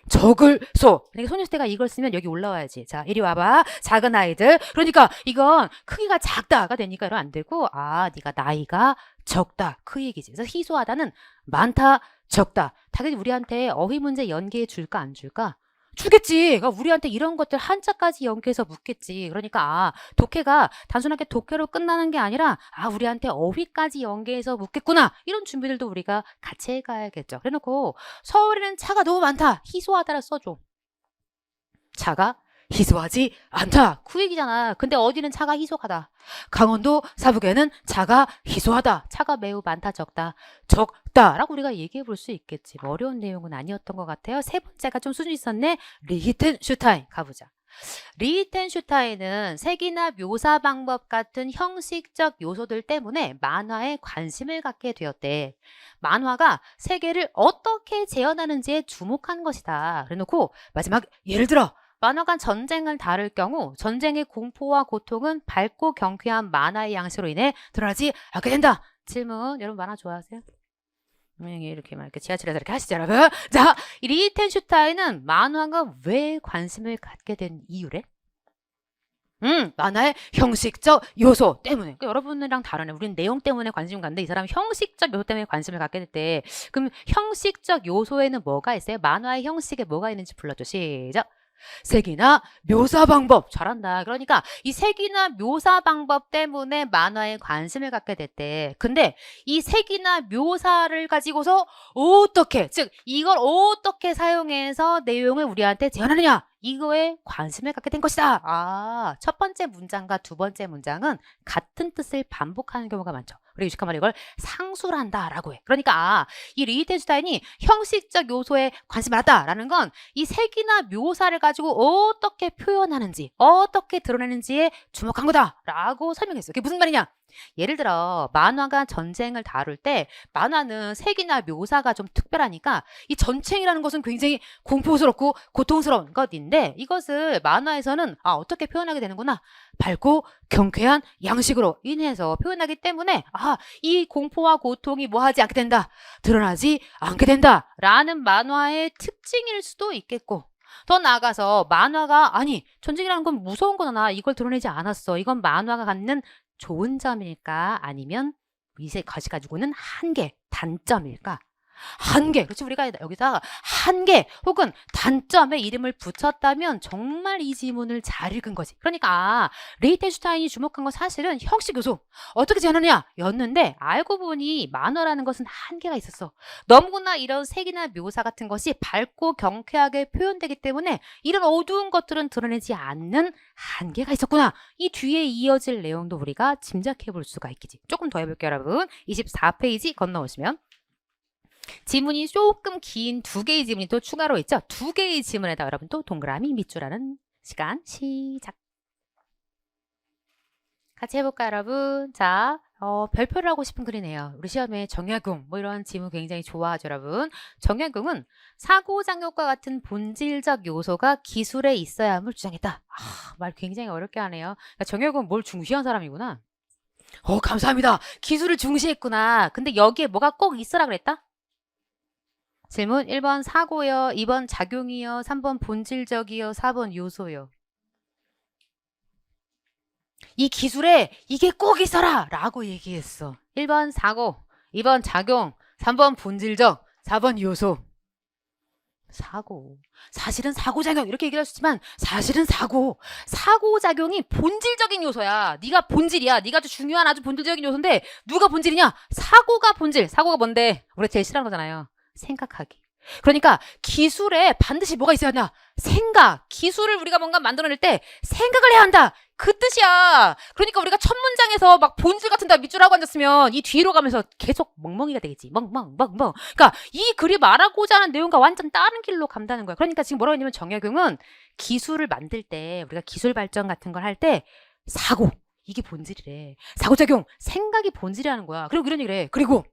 적을 소. 그러니까 소녀시대가 이걸 쓰면 여기 올라와야지. 자, 이리 와봐. 작은 아이들. 그러니까 이건 크기가 작다가 되니까 이러면 안 되고, 아, 네가 나이가 적다. 그 얘기지. 그래서 희소하다는 많다, 적다. 당연히 우리한테 어휘 문제 연계해 줄까 안 줄까? 주겠지. 그러니까 우리한테 이런 것들 한자까지 연계해서 묻겠지. 그러니까 아, 독해가 단순하게 독해로 끝나는 게 아니라 아, 우리한테 어휘까지 연계해서 묻겠구나. 이런 준비들도 우리가 같이 해가야겠죠. 그래놓고 서울에는 차가 너무 많다. 희소하다를 써줘. 차가 희소하지 않다. 그 얘기잖아. 근데 어디는 차가 희소하다. 강원도 사북에는 차가 희소하다. 차가 매우 많다, 적다. 적다라고 우리가 얘기해 볼 수 있겠지. 뭐 어려운 내용은 아니었던 것 같아요. 세 번째가 좀 수준 있었네. 리히텐슈타인 가보자. 리히텐슈타인은 색이나 묘사 방법 같은 형식적 요소들 때문에 만화에 관심을 갖게 되었대. 만화가 세계를 어떻게 재현하는지에 주목한 것이다. 그래놓고 마지막 예를 들어 만화가 전쟁을 다룰 경우 전쟁의 공포와 고통은 밝고 경쾌한 만화의 양식으로 인해 드러나지 않게 된다. 질문. 여러분 만화 좋아하세요? 이렇게 지하철에서 이렇게 하시죠, 여러분. 자, 이 리히텐슈타인은 만화가 왜 관심을 갖게 된 이유래? 만화의 형식적 요소 때문에. 그러니까 여러분이랑 다르네. 우리는 내용 때문에 관심 갖는데 이 사람은 형식적 요소 때문에 관심을 갖게 됐대. 그럼 형식적 요소에는 뭐가 있어요? 만화의 형식에 뭐가 있는지 불러줘. 시작. 색이나 묘사 방법. 잘한다. 그러니까 이 색이나 묘사 방법 때문에 만화에 관심을 갖게 됐대. 근데 이 색이나 묘사를 가지고서 어떻게, 즉 이걸 어떻게 사용해서 내용을 우리한테 재현하느냐, 이거에 관심을 갖게 된 것이다. 아, 첫 번째 문장과 두 번째 문장은 같은 뜻을 반복하는 경우가 많죠. 우리 유식한 말로 이걸 상수를 한다라고 해. 그러니까 아, 이 리히텐슈타인이 형식적 요소에 관심을 갖다라는 건 이 색이나 묘사를 가지고 어떻게 표현하는지, 어떻게 드러내는지에 주목한 거다라고 설명했어요. 그게 무슨 말이냐? 예를 들어 만화가 전쟁을 다룰 때 만화는 색이나 묘사가 좀 특별하니까 이 전쟁이라는 것은 굉장히 공포스럽고 고통스러운 것인데 이것을 만화에서는 아, 어떻게 표현하게 되는구나. 밝고 경쾌한 양식으로 인해서 표현하기 때문에 아, 이 공포와 고통이 뭐 하지 않게 된다. 드러나지 않게 된다. 라는 만화의 특징일 수도 있겠고 더 나아가서 만화가 아니 전쟁이라는 건 무서운 거나 이걸 드러내지 않았어. 이건 만화가 갖는 좋은 점일까? 아니면 이세 가지 가지고는 한계, 단점일까? 한계. 그렇지. 우리가 여기서 한계 혹은 단점의 이름을 붙였다면 정말 이 지문을 잘 읽은 거지. 그러니까 리히텐슈타인이 주목한 건 사실은 형식 요소. 어떻게 재현하느냐 였는데 알고 보니 만화라는 것은 한계가 있었어. 너무나 이런 색이나 묘사 같은 것이 밝고 경쾌하게 표현되기 때문에 이런 어두운 것들은 드러내지 않는 한계가 있었구나. 이 뒤에 이어질 내용도 우리가 짐작해 볼 수가 있겠지. 조금 더 해볼게요, 여러분. 24페이지 건너오시면 지문이 조금 긴 두 개의 지문이 또 추가로 있죠. 두 개의 지문에다 여러분 또 동그라미 밑줄하는 시간 시작. 같이 해볼까요, 여러분? 자, 별표를 하고 싶은 글이네요. 우리 시험에 정약용 뭐 이런 지문 굉장히 좋아하죠, 여러분. 정약용은 사고장욕과 같은 본질적 요소가 기술에 있어야 함을 주장했다. 아, 말 굉장히 어렵게 하네요. 그러니까 정약용은 뭘 중시한 사람이구나. 감사합니다. 기술을 중시했구나. 근데 여기에 뭐가 꼭 있어라 그랬다? 질문 1번 사고요, 2번 작용이요, 3번 본질적이요, 4번 요소요. 이 기술에 이게 꼭 있어라 라고 얘기했어. 1번 사고, 2번 작용, 3번 본질적, 4번 요소. 사고. 사실은 사고작용 이렇게 얘기할 수 있지만 사실은 사고작용이 본질적인 요소야. 네가 본질이야. 네가 아주 중요한 아주 본질적인 요소인데 누가 본질이냐? 사고가 본질. 사고가 뭔데? 우리가 제일 싫어하는 거잖아요. 생각하기. 그러니까 기술에 반드시 뭐가 있어야 하냐? 생각. 기술을 우리가 뭔가 만들어낼 때 생각을 해야 한다. 그 뜻이야. 그러니까 우리가 첫 문장에서 막 본질 같은 데 밑줄 하고 앉았으면 이 뒤로 가면서 계속 멍멍이가 되겠지. 멍멍. 그러니까 이 글이 말하고자 하는 내용과 완전 다른 길로 간다는 거야. 그러니까 지금 뭐라고 했냐면 정약용은 기술을 만들 때 우리가 기술 발전 같은 걸 할 때 사고. 이게 본질이래. 사고작용. 생각이 본질이라는 거야. 그리고 이런 얘기를 해. 그리고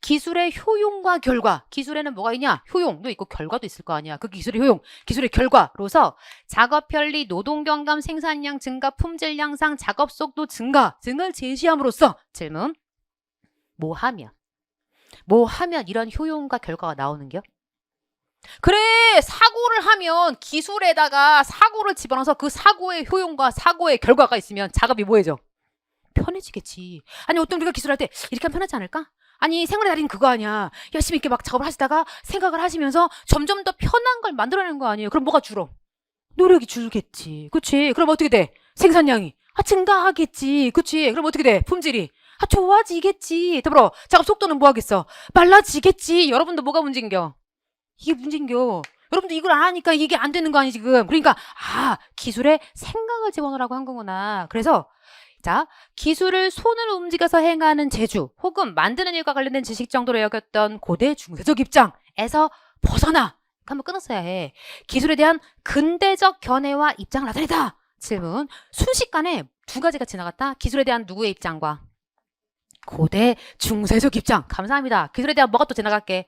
기술의 효용과 결과. 기술에는 뭐가 있냐? 효용도 있고 결과도 있을 거 아니야. 그 기술의 효용, 기술의 결과로서 작업 편리, 노동 경감, 생산량 증가, 품질 향상, 작업 속도 증가 등을 제시함으로써 질문. 뭐 하면 이런 효용과 결과가 나오는겨? 그래, 사고를 하면 기술에다가 사고를 집어넣어서 그 사고의 효용과 사고의 결과가 있으면 작업이 뭐해져? 편해지겠지. 아니, 어떤 우리가 기술할 때 이렇게 하면 편하지 않을까? 아니, 생활의 달인 그거 아니야. 열심히 이렇게 막 작업을 하시다가 생각을 하시면서 점점 더 편한 걸 만들어내는 거 아니에요. 그럼 뭐가 줄어? 노력이 줄겠지. 그치? 그럼 어떻게 돼? 생산량이 증가하겠지. 그치? 그럼 어떻게 돼? 품질이 좋아지겠지. 더불어 작업 속도는 뭐 하겠어? 빨라지겠지. 여러분도 뭐가 문제인겨? 이게 문제인겨. 여러분도 이걸 안 하니까 이게 안 되는 거 아니 지금. 그러니까 기술에 생각을 집어넣으라고 한 거구나. 그래서 자, 기술을 손을 움직여서 행하는 재주 혹은 만드는 일과 관련된 지식 정도로 여겼던 고대 중세적 입장에서 벗어나 한번 끊었어야 해. 기술에 대한 근대적 견해와 입장을 나타내다. 질문. 순식간에 두 가지가 지나갔다. 기술에 대한 누구의 입장과 고대 중세적 입장. 감사합니다. 기술에 대한 뭐가 또 지나갈게?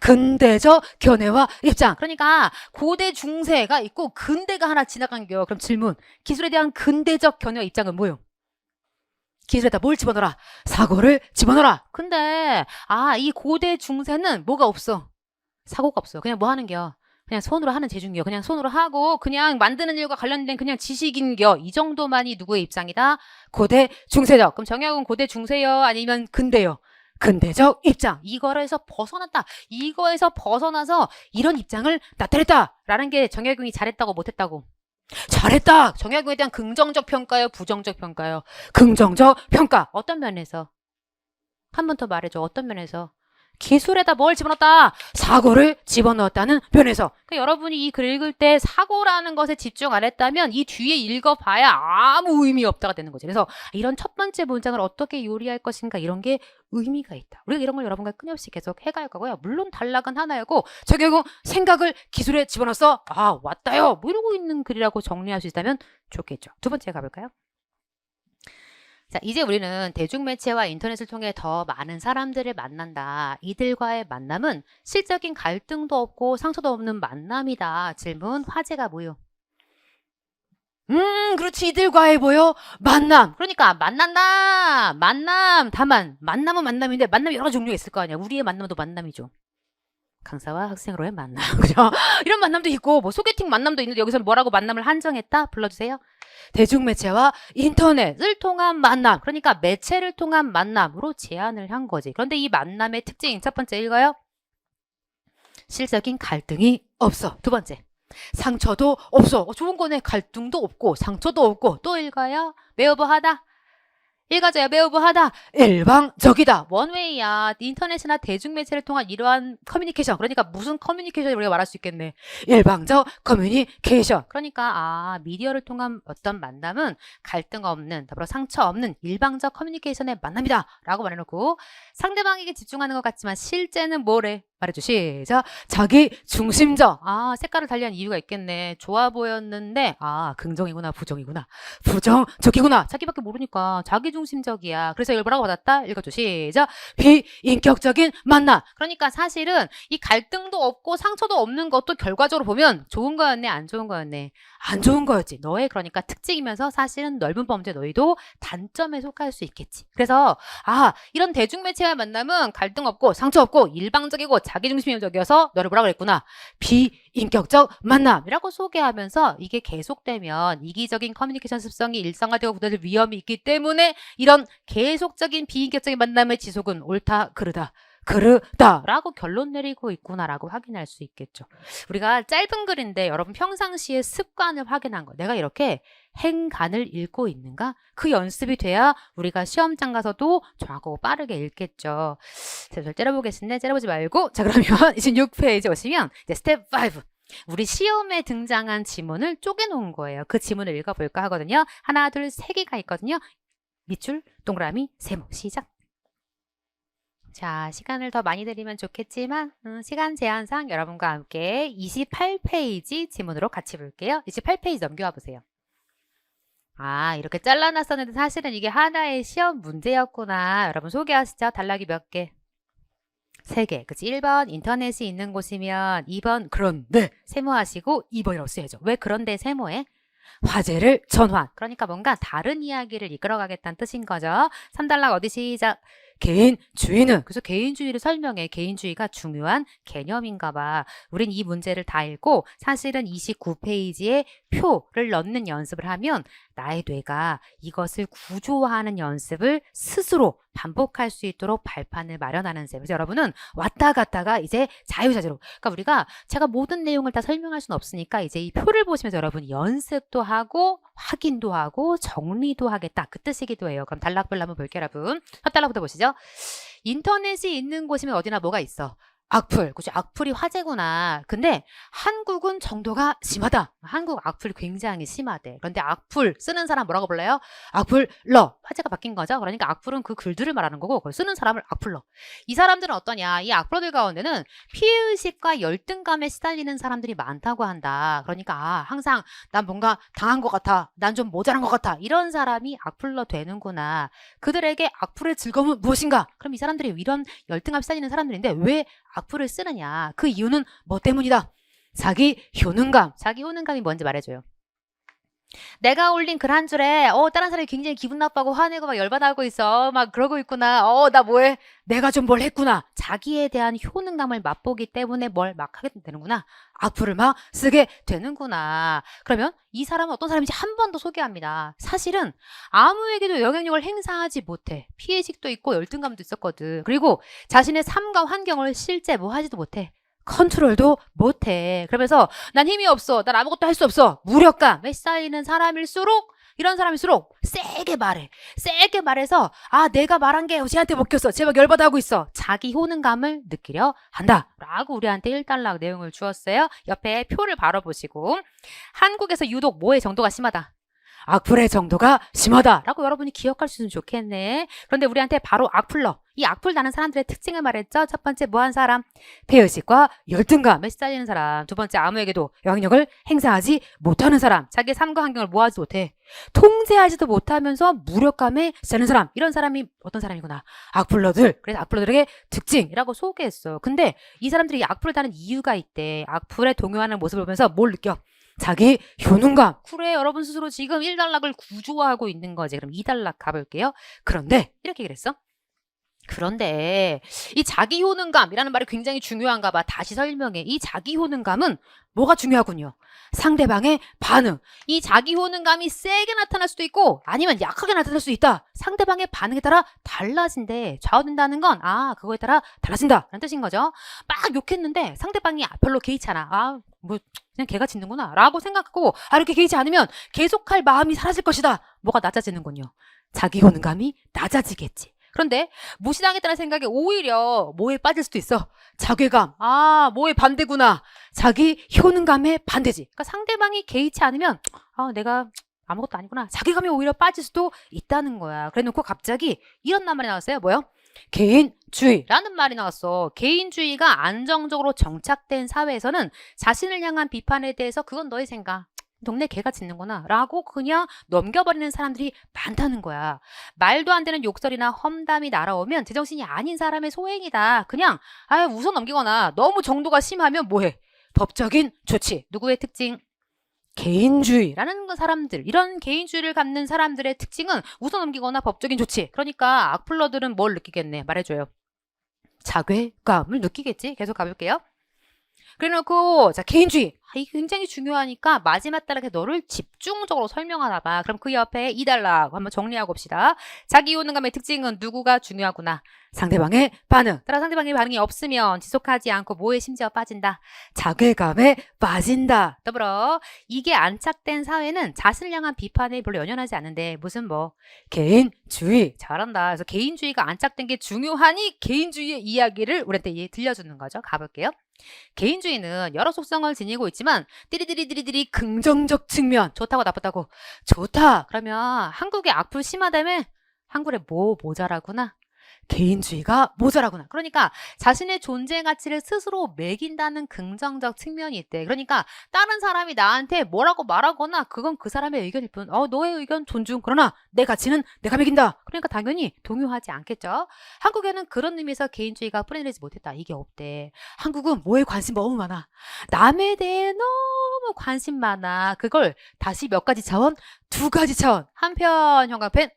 근대적 견해와 입장. 그러니까 고대 중세가 있고 근대가 하나 지나간겨. 그럼 질문. 기술에 대한 근대적 견해와 입장은 뭐요? 기술에다 뭘 집어넣어라? 사고를 집어넣어라. 근데 이 고대 중세는 뭐가 없어? 사고가 없어. 그냥 뭐 하는겨? 그냥 손으로 하는 재주인겨. 그냥 손으로 하고 그냥 만드는 일과 관련된 그냥 지식인겨. 이 정도만이 누구의 입장이다? 고대 중세적. 그럼 정약은 고대 중세요? 아니면 근대요? 근대적 입장. 이거에서 벗어났다. 이거에서 벗어나서 이런 입장을 나타냈다. 라는 게 정약용이 잘했다고 못했다고? 잘했다. 정약용에 대한 긍정적 평가요? 부정적 평가요? 긍정적 평가. 어떤 면에서? 한 번 더 말해줘. 어떤 면에서? 기술에다 뭘 집어넣었다? 사고를 집어넣었다는 면에서. 그러니까 여러분이 이 글 읽을 때 사고라는 것에 집중 안 했다면 이 뒤에 읽어봐야 아무 의미 없다가 되는 거지. 그래서 이런 첫 번째 문장을 어떻게 요리할 것인가 이런 게 의미가 있다. 우리가 이런 걸 여러분과 끊임없이 계속 해갈 거고요. 물론 단락은 하나였고 저 결국 생각을 기술에 집어넣었어. 왔다요. 뭐 이러고 있는 글이라고 정리할 수 있다면 좋겠죠. 두 번째 가볼까요? 자, 이제 우리는 대중매체와 인터넷을 통해 더 많은 사람들을 만난다. 이들과의 만남은 실적인 갈등도 없고 상처도 없는 만남이다. 질문, 화제가 뭐요? 그렇지. 이들과의 뭐요? 만남. 그러니까 만난다. 만남. 다만 만남은 만남인데 만남이 여러 종류가 있을 거 아니야. 우리의 만남도 만남이죠. 강사와 학생으로의 만남. 그죠? 이런 만남도 있고 뭐 소개팅 만남도 있는데 여기서는 뭐라고 만남을 한정했다? 불러주세요. 대중매체와 인터넷을 통한 만남. 그러니까 매체를 통한 만남으로 제안을 한 거지. 그런데 이 만남의 특징 첫 번째 읽어요. 실적인 갈등이 없어. 두 번째. 상처도 없어. 좋은 거네. 갈등도 없고 상처도 없고. 또 읽어요. 매우 뭐하다. 읽어줘요. 매우 뭐하다. 일방적이다. 원웨이야. 인터넷이나 대중매체를 통한 이러한 커뮤니케이션. 그러니까 무슨 커뮤니케이션을 우리가 말할 수 있겠네. 일방적 커뮤니케이션. 그러니까 미디어를 통한 어떤 만남은 갈등 없는, 더불어 상처 없는 일방적 커뮤니케이션의 만남이다. 라고 말해놓고 상대방에게 집중하는 것 같지만 실제는 뭐래? 말해줘. 시작. 자기 중심적. 색깔을 달리한 이유가 있겠네. 좋아 보였는데 긍정이구나 부정이구나. 부정적이구나. 자기밖에 모르니까 자기 중심적이야. 그래서 이걸 뭐라고 받았다? 읽어줘. 시작. 비인격적인 만남. 그러니까 사실은 이 갈등도 없고 상처도 없는 것도 결과적으로 보면 좋은 거였네 안 좋은 거였네. 안 좋은 거였지. 너의 그러니까 특징이면서 사실은 넓은 범죄 너희도 단점에 속할 수 있겠지. 그래서 이런 대중매체와의 만남은 갈등 없고 상처 없고 일방적이고 자기중심적이어서 너를 뭐라고 그랬구나. 비인격적 만남이라고 소개하면서 이게 계속되면 이기적인 커뮤니케이션 습성이 일상화되고 굳어질 위험이 있기 때문에 이런 계속적인 비인격적인 만남의 지속은 옳다 그르다라고 결론 내리고 있구나라고 확인할 수 있겠죠. 우리가 짧은 글인데 여러분 평상시에 습관을 확인한 거. 내가 이렇게 행간을 읽고 있는가? 그 연습이 돼야 우리가 시험장 가서도 정확하고 빠르게 읽겠죠. 제가 째려보겠습니다. 째려보지 말고. 자, 그러면 26페이지 오시면 이제 스텝 5. 우리 시험에 등장한 지문을 쪼개놓은 거예요. 그 지문을 읽어볼까 하거든요. 하나, 둘, 세 개가 있거든요. 밑줄, 동그라미, 세모. 시작. 자, 시간을 더 많이 드리면 좋겠지만 시간 제한상 여러분과 함께 28페이지 지문으로 같이 볼게요. 28페이지 넘겨와 보세요. 이렇게 잘라놨었는데 사실은 이게 하나의 시험 문제였구나. 여러분 소개하시죠. 단락이 몇 개? 3개. 그치? 1번 인터넷이 있는 곳이면 2번 그런데 세모하시고 2번이라고 써야죠. 왜 그런데 세모해? 화제를 전환. 그러니까 뭔가 다른 이야기를 이끌어가겠다는 뜻인 거죠. 3단락 어디 시작? 개인주의는 그래서 개인주의를 설명해. 개인주의가 중요한 개념인가 봐. 우린 이 문제를 다 읽고 사실은 29페이지에 표를 넣는 연습을 하면 나의 뇌가 이것을 구조화하는 연습을 스스로 반복할 수 있도록 발판을 마련하는 셈. 그래서 여러분은 왔다 갔다가 이제 자유자재로. 그러니까 제가 모든 내용을 다 설명할 수는 없으니까 이제 이 표를 보시면서 여러분이 연습도 하고 확인도 하고 정리도 하겠다. 그 뜻이기도 해요. 그럼 단락별로 한번 볼게요, 여러분. 첫 단락부터 보시죠. 인터넷이 있는 곳이면 어디나 뭐가 있어? 악플. 그죠? 악플이 화제구나. 근데 한국은 정도가 심하다. 한국 악플이 굉장히 심하대. 그런데 악플 쓰는 사람 뭐라고 불러요? 악플러. 화제가 바뀐 거죠. 그러니까 악플은 그 글들을 말하는 거고 그걸 쓰는 사람을 악플러. 이 사람들은 어떠냐? 이 악플러들 가운데는 피해의식과 열등감에 시달리는 사람들이 많다고 한다. 그러니까 항상 난 뭔가 당한 것 같아. 난 좀 모자란 것 같아. 이런 사람이 악플러 되는구나. 그들에게 악플의 즐거움은 무엇인가? 그럼 이 사람들이 이런 열등감에 시달리는 사람들인데 왜 악플을 쓰느냐? 그 이유는 뭐 때문이다? 자기 효능감. 자기 효능감이 뭔지 말해줘요. 내가 올린 글 한 줄에 다른 사람이 굉장히 기분 나빠하고 화내고 막 열받아하고 있어. 막 그러고 있구나. 나 뭐해? 내가 좀 뭘 했구나. 자기에 대한 효능감을 맛보기 때문에 뭘 막 하게 되는구나. 악플을 막 쓰게 되는구나. 그러면 이 사람은 어떤 사람인지 한 번 더 소개합니다. 사실은 아무에게도 영향력을 행사하지 못해. 피해의식도 있고 열등감도 있었거든. 그리고 자신의 삶과 환경을 실제 뭐 하지도 못해. 컨트롤도 못해. 그러면서 난 힘이 없어. 난 아무것도 할 수 없어. 무력감에 쌓이는 사람일수록 이런 사람일수록 세게 말해. 세게 말해서 내가 말한 게 쟤한테 먹혔어. 쟤 막 열받아하고 있어. 자기 효능감을 느끼려 한다. 라고 우리한테 1단락 내용을 주었어요. 옆에 표를 바로 보시고 한국에서 유독 뭐의 정도가 심하다. 악플의 정도가 심하다라고 여러분이 기억할 수 있으면 좋겠네. 그런데 우리한테 바로 악플러. 이 악플 다는 사람들의 특징을 말했죠. 첫 번째 뭐한 사람? 폐의식과 열등감에 시달리는 사람. 두 번째 아무에게도 영향력을 행사하지 못하는 사람. 자기의 삶과 환경을 뭐하지 못해. 통제하지도 못하면서 무력감에 시달리는 사람. 이런 사람이 어떤 사람이구나. 악플러들. 그래서 악플러들에게 특징이라고 소개했어. 근데 이 사람들이 악플을 다는 이유가 있대. 악플에 동요하는 모습을 보면서 뭘 느껴? 자기 효능감. 그래, 여러분 스스로 지금 1단락을 구조화하고 있는 거지. 그럼 2단락 가볼게요. 그런데 이렇게 그랬어. 그런데 이 자기 효능감이라는 말이 굉장히 중요한가 봐. 다시 설명해. 이 자기 효능감은 뭐가 중요하군요. 상대방의 반응. 이 자기 효능감이 세게 나타날 수도 있고 아니면 약하게 나타날 수도 있다. 상대방의 반응에 따라 달라진대. 좌우된다는 건 그거에 따라 달라진다 라는 뜻인 거죠. 막 욕했는데 상대방이 별로 개의치 않아. 뭐 그냥 걔가 짖는구나 라고 생각하고 이렇게 개의치 않으면 계속할 마음이 사라질 것이다. 뭐가 낮아지는군요. 자기 효능감이 낮아지겠지. 그런데 무시당했다는 생각에 오히려 뭐에 빠질 수도 있어. 자괴감. 뭐에 반대구나. 자기 효능감에 반대지. 그러니까 상대방이 개의치 않으면 내가 아무것도 아니구나. 자괴감이 오히려 빠질 수도 있다는 거야. 그래 놓고 갑자기 이런 말이 나왔어요. 뭐요? 개인주의라는 말이 나왔어. 개인주의가 안정적으로 정착된 사회에서는 자신을 향한 비판에 대해서 그건 너의 생각. 동네 개가 짖는구나 라고 그냥 넘겨버리는 사람들이 많다는 거야. 말도 안 되는 욕설이나 험담이 날아오면 제정신이 아닌 사람의 소행이다. 그냥 웃어 넘기거나 너무 정도가 심하면 뭐해? 법적인 조치. 누구의 특징? 개인주의라는 사람들. 이런 개인주의를 갖는 사람들의 특징은 웃어 넘기거나 법적인 조치. 그러니까 악플러들은 뭘 느끼겠네. 말해줘요. 자괴감을 느끼겠지. 계속 가볼게요. 그래놓고 자 개인주의 이게 굉장히 중요하니까 마지막 단락에 너를 집중적으로 설명하나 봐. 그럼 그 옆에 2단락 한번 정리하고 봅시다. 자기 효능감의 특징은 누구가 중요하구나. 상대방의 반응. 따라 상대방의 반응이 없으면 지속하지 않고 뭐에 심지어 빠진다. 자괴감에 빠진다. 더불어 이게 안착된 사회는 자신을 향한 비판에 별로 연연하지 않는데 무슨 개인주의. 잘한다. 그래서 개인주의가 안착된 게 중요하니 개인주의의 이야기를 우리한테 들려주는 거죠. 가볼게요. 개인주의는 여러 속성을 지니고 있지만 띠리디리디리디리 긍정적 측면 좋다고 나쁘다고 좋다. 그러면 한국의 악플 심하다며 한국에 뭐 모자라구나. 개인주의가 모자라구나. 그러니까 자신의 존재 가치를 스스로 매긴다는 긍정적 측면이 있대. 그러니까 다른 사람이 나한테 뭐라고 말하거나 그건 그 사람의 의견일 뿐. 너의 의견 존중. 그러나 내 가치는 내가 매긴다. 그러니까 당연히 동요하지 않겠죠. 한국에는 그런 의미에서 개인주의가 뿌리내리지 못했다. 이게 없대. 한국은 뭐에 관심 너무 많아. 남에 대해 너무 관심 많아. 그걸 다시 몇 가지 차원? 2가지 차원. 한편 형광펜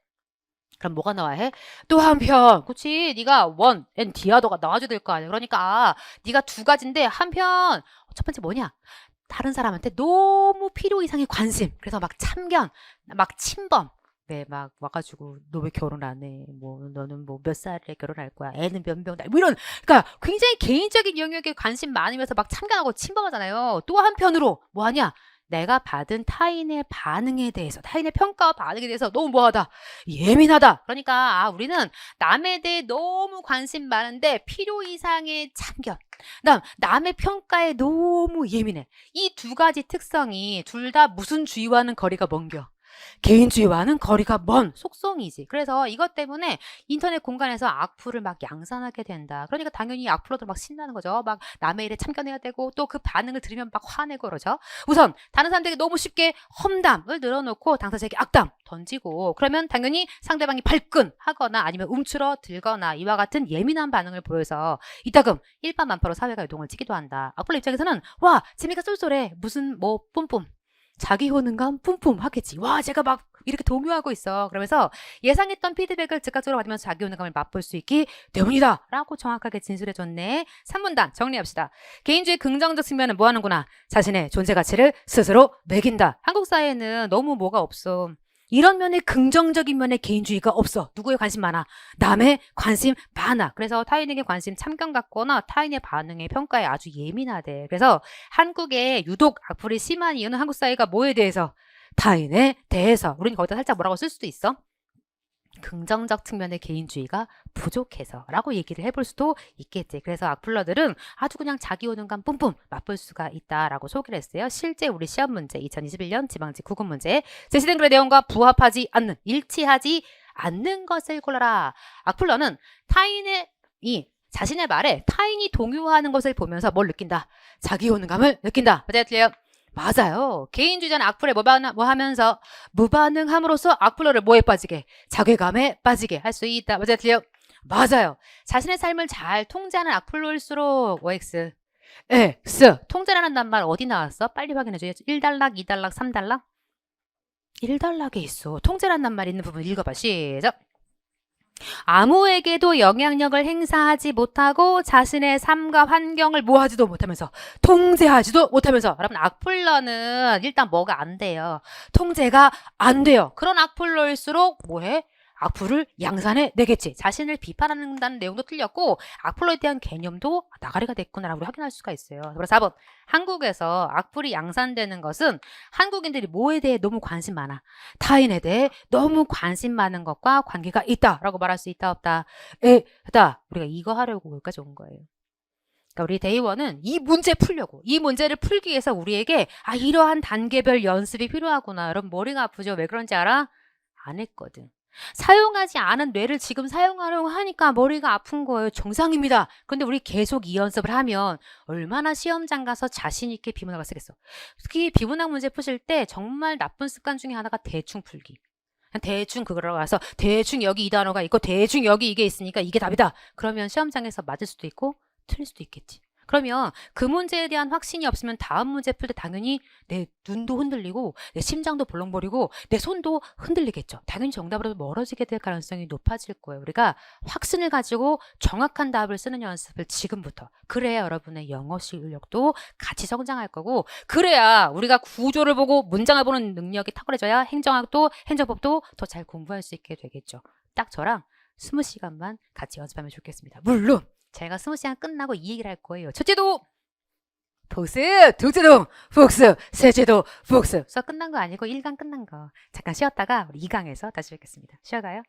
그럼 뭐가 나와야 해? 또 한편. 그치? 네가 원, 앤 디아더가 나와줘야 될 거 아니야. 그러니까 네가 두 가지인데 한편 첫 번째 뭐냐? 다른 사람한테 너무 필요 이상의 관심. 그래서 막 참견, 막 침범. 네, 막 와가지고 너 왜 결혼 안 해? 뭐 너는 뭐 몇 살에 결혼할 거야? 애는 몇 명? 뭐 이런 그러니까 굉장히 개인적인 영역에 관심 많으면서 막 참견하고 침범하잖아요. 또 한편으로 뭐 하냐? 내가 받은 타인의 반응에 대해서, 타인의 평가와 반응에 대해서 너무 뭐하다? 예민하다. 그러니까 우리는 남에 대해 너무 관심 많은데 필요 이상의 참견. 그다음 남의 평가에 너무 예민해. 이 두 가지 특성이 둘 다 무슨 주의와는 거리가 먼겨. 개인주의와는 거리가 먼 속성이지. 그래서 이것 때문에 인터넷 공간에서 악플을 막 양산하게 된다. 그러니까 당연히 악플러들 막 신나는 거죠. 막 남의 일에 참견해야 되고 또 그 반응을 들으면 막 화내고 그러죠. 우선 다른 사람들에게 너무 쉽게 험담을 늘어놓고 당사자에게 악담 던지고 그러면 당연히 상대방이 발끈하거나 아니면 움츠러들거나 이와 같은 예민한 반응을 보여서 이따금 일반만파로 사회가 요동을 치기도 한다. 악플러 입장에서는 와 재미가 쏠쏠해. 무슨 뭐 뿜뿜. 자기 효능감 뿜뿜 하겠지. 와 제가 막 이렇게 동요하고 있어. 그러면서 예상했던 피드백을 즉각적으로 받으면서 자기 효능감을 맛볼 수 있기 때문이다 라고 정확하게 진술해줬네. 3문단 정리합시다. 개인주의 긍정적 측면은 뭐 하는구나. 자신의 존재 가치를 스스로 매긴다. 한국 사회에는 너무 뭐가 없어. 이런 면에 긍정적인 면에 개인주의가 없어. 누구에 관심 많아? 남의 관심 많아. 그래서 타인에게 관심 참견 갖거나 타인의 반응에 평가에 아주 예민하대. 그래서 한국에 유독 악플이 심한 이유는 한국 사회가 뭐에 대해서? 타인에 대해서. 우리는 거기다 살짝 뭐라고 쓸 수도 있어. 긍정적 측면의 개인주의가 부족해서 라고 얘기를 해볼 수도 있겠지. 그래서 악플러들은 아주 그냥 자기 효능감 뿜뿜 맛볼 수가 있다라고 소개를 했어요. 실제 우리 시험 문제 2021년 지방직 구급 문제 제시된 글의 내용과 부합하지 않는 일치하지 않는 것을 골라라. 악플러는 자신의 말에 타인이 동요하는 것을 보면서 뭘 느낀다? 자기 효능감을 느낀다. 맞아요? 틀려요? 맞아요. 개인주의자는 악플에 뭐 하면서 무반응함으로써 악플러를 뭐에 빠지게? 자괴감에 빠지게 할 수 있다. 맞아요? 틀려? 맞아요. 자신의 삶을 잘 통제하는 악플러일수록 OX, X 통제라는 단말 어디 나왔어? 빨리 확인해줘요. 1달락, 2달락, 3달락? 1달락에 있어. 통제라는 단말 있는 부분 읽어봐. 시작. 아무에게도 영향력을 행사하지 못하고 자신의 삶과 환경을 뭐하지도 못하면서 통제하지도 못하면서 여러분 악플러는 일단 뭐가 안 돼요. 통제가 안 돼요. 그런 악플러일수록 뭐해? 악플을 양산해 내겠지. 자신을 비판한다는 내용도 틀렸고 악플러에 대한 개념도 나가리가 됐구나라고 확인할 수가 있어요. 그래서 4번 한국에서 악플이 양산되는 것은 한국인들이 뭐에 대해 너무 관심 많아. 타인에 대해 너무 관심 많은 것과 관계가 있다라고 말할 수 있다 없다. 있다. 우리가 이거 하려고 여기까지 온 거예요. 그러니까 우리 데이원은 이 문제 풀려고 이 문제를 풀기 위해서 우리에게 이러한 단계별 연습이 필요하구나. 여러분 머리가 아프죠? 왜 그런지 알아? 안 했거든. 사용하지 않은 뇌를 지금 사용하려고 하니까 머리가 아픈 거예요. 정상입니다. 그런데 우리 계속 이 연습을 하면 얼마나 시험장 가서 자신 있게 비문학을 쓰겠어. 특히 비문학 문제 푸실 때 정말 나쁜 습관 중에 하나가 대충 풀기. 대충 그거로 가서 대충 여기 이 단어가 있고 대충 여기 이게 있으니까 이게 답이다. 그러면 시험장에서 맞을 수도 있고 틀릴 수도 있겠지. 그러면 그 문제에 대한 확신이 없으면 다음 문제 풀 때 당연히 내 눈도 흔들리고 내 심장도 벌렁거리고 내 손도 흔들리겠죠. 당연히 정답으로 멀어지게 될 가능성이 높아질 거예요. 우리가 확신을 가지고 정확한 답을 쓰는 연습을 지금부터. 그래야 여러분의 영어 실력도 같이 성장할 거고 그래야 우리가 구조를 보고 문장을 보는 능력이 탁월해져야 행정학도 행정법도 더 잘 공부할 수 있게 되겠죠. 딱 저랑 20시간만 같이 연습하면 좋겠습니다. 물론 제가 20시간 끝나고 이 얘기를 할 거예요. 첫째도 복습, 둘째도 복습, 셋째도 복습. 수업 끝난 거 아니고 1강 끝난 거. 잠깐 쉬었다가 우리 2강에서 다시 뵙겠습니다. 쉬어가요.